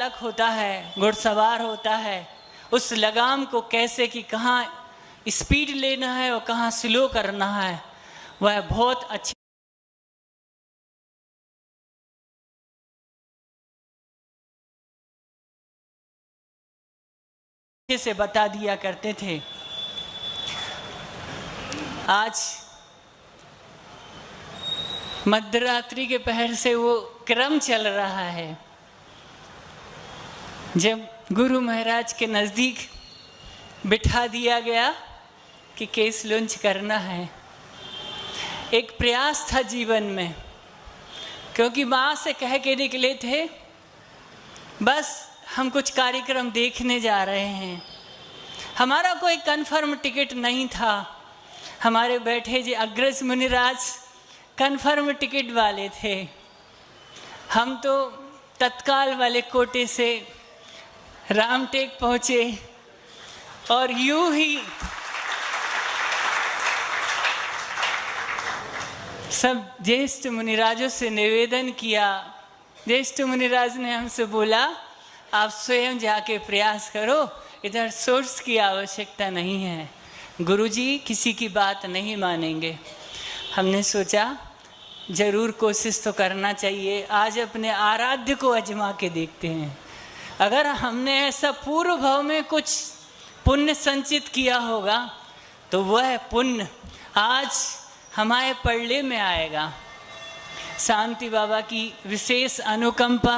चालक होता है, घुड़सवार होता है, उस लगाम को कैसे कि कहाँ स्पीड लेना है और कहाँ स्लो करना है, वह बहुत अच्छे से बता दिया करते थे। आज मध्यरात्रि के पहर से वो क्रम चल रहा है जब गुरु महाराज के नज़दीक बिठा दिया गया कि केस लॉन्च करना है। एक प्रयास था जीवन में, क्योंकि माँ से कह के निकले थे बस हम कुछ कार्यक्रम देखने जा रहे हैं। हमारा कोई कंफर्म टिकट नहीं था। हमारे बैठे जी अग्रज मुनिराज कंफर्म टिकट वाले थे। हम तो तत्काल वाले कोटे से रामटेक पहुँचे और यूं ही सब ज्येष्ठ मुनिराजों से निवेदन किया। ज्येष्ठ मुनिराज ने हमसे बोला आप स्वयं जाके प्रयास करो, इधर सोर्स की आवश्यकता नहीं है, गुरुजी किसी की बात नहीं मानेंगे। हमने सोचा जरूर कोशिश तो करना चाहिए, आज अपने आराध्य को आजमा के देखते हैं। अगर हमने ऐसा पूर्व भाव में कुछ पुण्य संचित किया होगा तो वह पुण्य आज हमारे पल्ले में आएगा। शांति बाबा की विशेष अनुकंपा,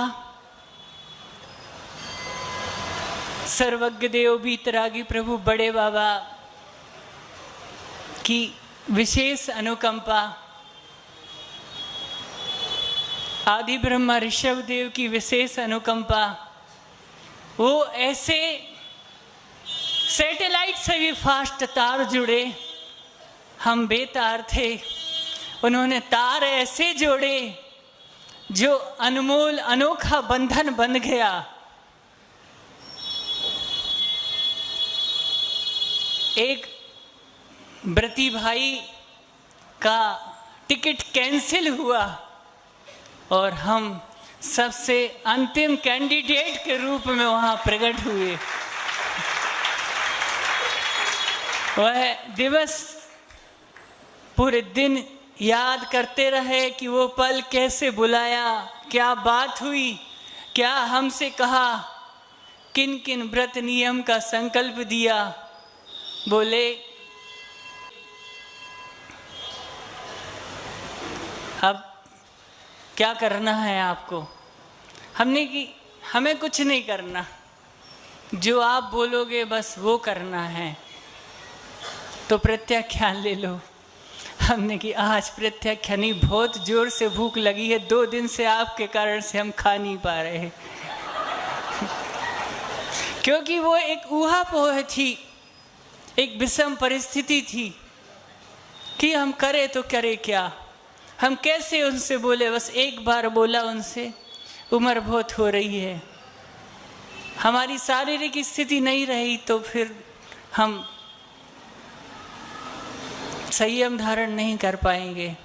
सर्वज्ञ देव बीतरागी प्रभु बड़े बाबा की विशेष अनुकंपा, आदि ब्रह्मा ऋषभ देव की विशेष अनुकंपा, वो ऐसे सैटेलाइट से भी फास्ट तार जुड़े, हम बेतार थे, उन्होंने तार ऐसे जोड़े जो अनमोल अनोखा बंधन बन गया। एक व्रती भाई का टिकट कैंसिल हुआ और हम सबसे अंतिम कैंडिडेट के रूप में वहां प्रकट हुए। वह दिवस पूरे दिन याद करते रहे कि वो पल कैसे बुलाया, क्या बात हुई, क्या हमसे कहा, किन किन व्रत नियम का संकल्प दिया। बोले अब क्या करना है आपको? हमने कि हमें कुछ नहीं करना, जो आप बोलोगे बस वो करना है, तो प्रत्याख्यान ले लो। हमने कि आज प्रत्याख्यान नहीं, बहुत जोर से भूख लगी है, 2 दिन से आपके कारण से हम खा नहीं पा रहे क्योंकि वो एक ऊहापोह थी, एक विषम परिस्थिति थी कि हम करें तो करें क्या, हम कैसे उनसे बोले। बस एक बार बोला उनसे, उम्र बहुत हो रही है, हमारी शारीरिक स्थिति नहीं रही तो फिर हम संयम धारण नहीं कर पाएंगे।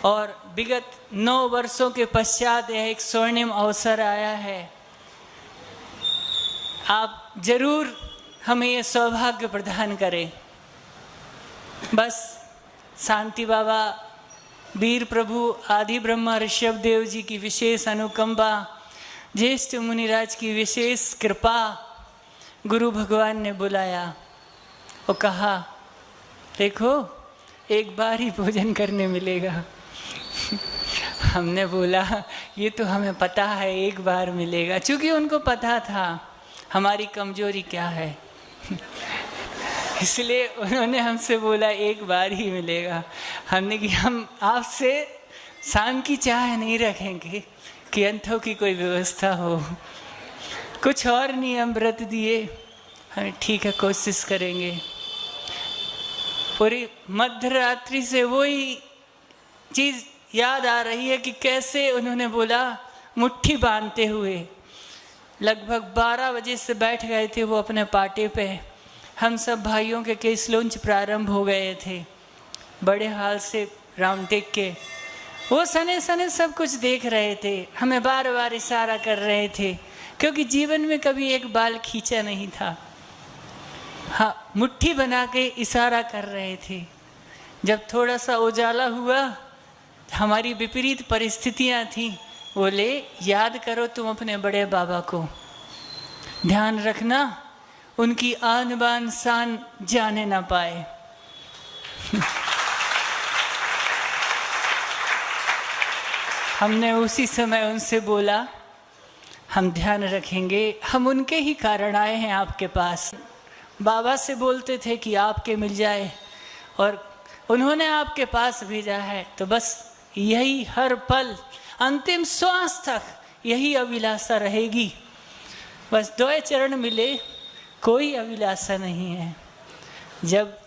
और विगत 9 वर्षों के पश्चात यह एक स्वर्णिम अवसर आया है। आप जरूर हमें ये सौभाग्य प्रदान करें। बस शांति बाबा, वीर प्रभु, आदि ब्रह्मा ऋषभ देव जी की विशेष अनुकंपा, ज्येष्ठ मुनिराज की विशेष कृपा, गुरु भगवान ने बुलाया और कहा देखो एक बार ही भोजन करने मिलेगा हमने बोला ये तो हमें पता है एक बार मिलेगा, क्योंकि उनको पता था हमारी कमजोरी क्या है इसलिए उन्होंने हमसे बोला एक बार ही मिलेगा। हमने कि हम आपसे शाम की चाय नहीं रखेंगे कि अंतों की कोई व्यवस्था हो, कुछ और नियम व्रत दिए, हमें ठीक है कोशिश करेंगे। पूरी मध्य रात्रि से वही चीज़ याद आ रही है कि कैसे उन्होंने बोला मुट्ठी बांधते हुए। लगभग 12 बजे से बैठ गए थे वो अपने पाटे पे, हम सब भाइयों के केस लॉन्च प्रारंभ हो गए थे बड़े हाल से रामटेक के। वो सने सने सब कुछ देख रहे थे, हमें बार बार इशारा कर रहे थे क्योंकि जीवन में कभी एक बाल खींचा नहीं था। हाँ, मुट्ठी बना के इशारा कर रहे थे। जब थोड़ा सा उजाला हुआ, हमारी विपरीत परिस्थितियां थी, बोले याद करो तुम अपने बड़े बाबा को, ध्यान रखना उनकी आन बान शान जाने ना पाए। हमने उसी समय उनसे बोला हम ध्यान रखेंगे, हम उनके ही कारण आए हैं आपके पास। बाबा से बोलते थे कि आपके मिल जाए, और उन्होंने आपके पास भेजा है, तो बस यही हर पल अंतिम श्वास तक यही अभिलाषा रहेगी। बस द्वय चरण मिले, कोई अभिलाषा नहीं है। जब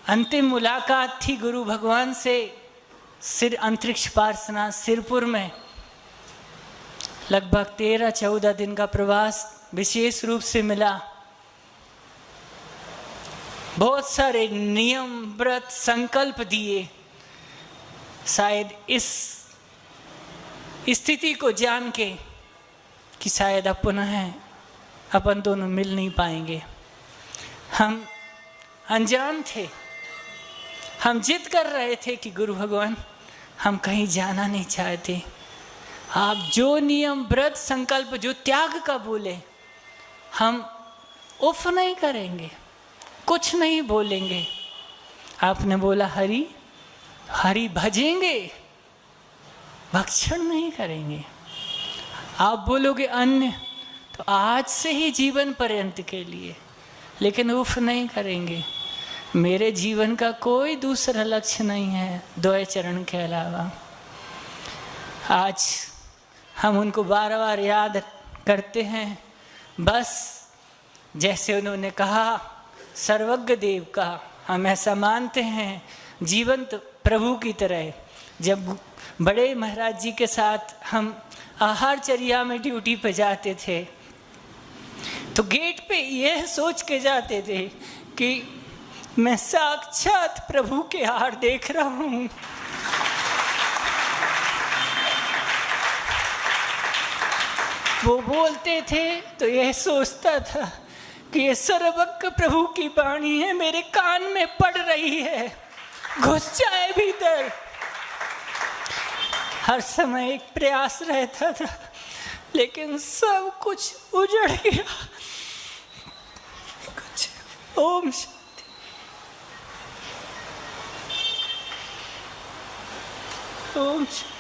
अंतिम मुलाकात थी गुरु भगवान से, सिर अंतरिक्ष पार्श्वनाथ सिरपुर में, लगभग 13-14 दिन का प्रवास विशेष रूप से मिला। बहुत सारे नियम, व्रत, संकल्प दिए, शायद इस स्थिति को जान के कि शायद अब पुनः अपन दोनों मिल नहीं पाएंगे। हम अनजान थे, हम जिद कर रहे थे कि गुरु भगवान हम कहीं जाना नहीं चाहते, आप जो नियम, व्रत, संकल्प, जो त्याग का बोले, हम उफ नहीं करेंगे, कुछ नहीं बोलेंगे। आपने बोला हरि, हरि भजेंगे, भक्षण नहीं करेंगे। आप बोलोगे अन्य, तो आज से ही जीवन पर्यंत के लिए, लेकिन उफ नहीं करेंगे। मेरे जीवन का कोई दूसरा लक्ष्य नहीं है द्वय चरण के अलावा। आज हम उनको बार बार याद करते हैं, बस जैसे उन्होंने कहा सर्वज्ञ देव का, हम ऐसा मानते हैं जीवंत प्रभु की तरह। जब बड़े महाराज जी के साथ हम आहारचर्या में ड्यूटी पे जाते थे, तो गेट पे यह सोच के जाते थे कि मैं साक्षात प्रभु के आहार देख रहा हूँ। वो बोलते थे तो यह सोचता था कि ये सर्वज्ञ प्रभु की वाणी है, मेरे कान में पड़ रही है, घुस जाए भीतर। हर समय एक प्रयास रहता था, लेकिन सब कुछ उजड़ गया। ओम शांति। ओम शांति।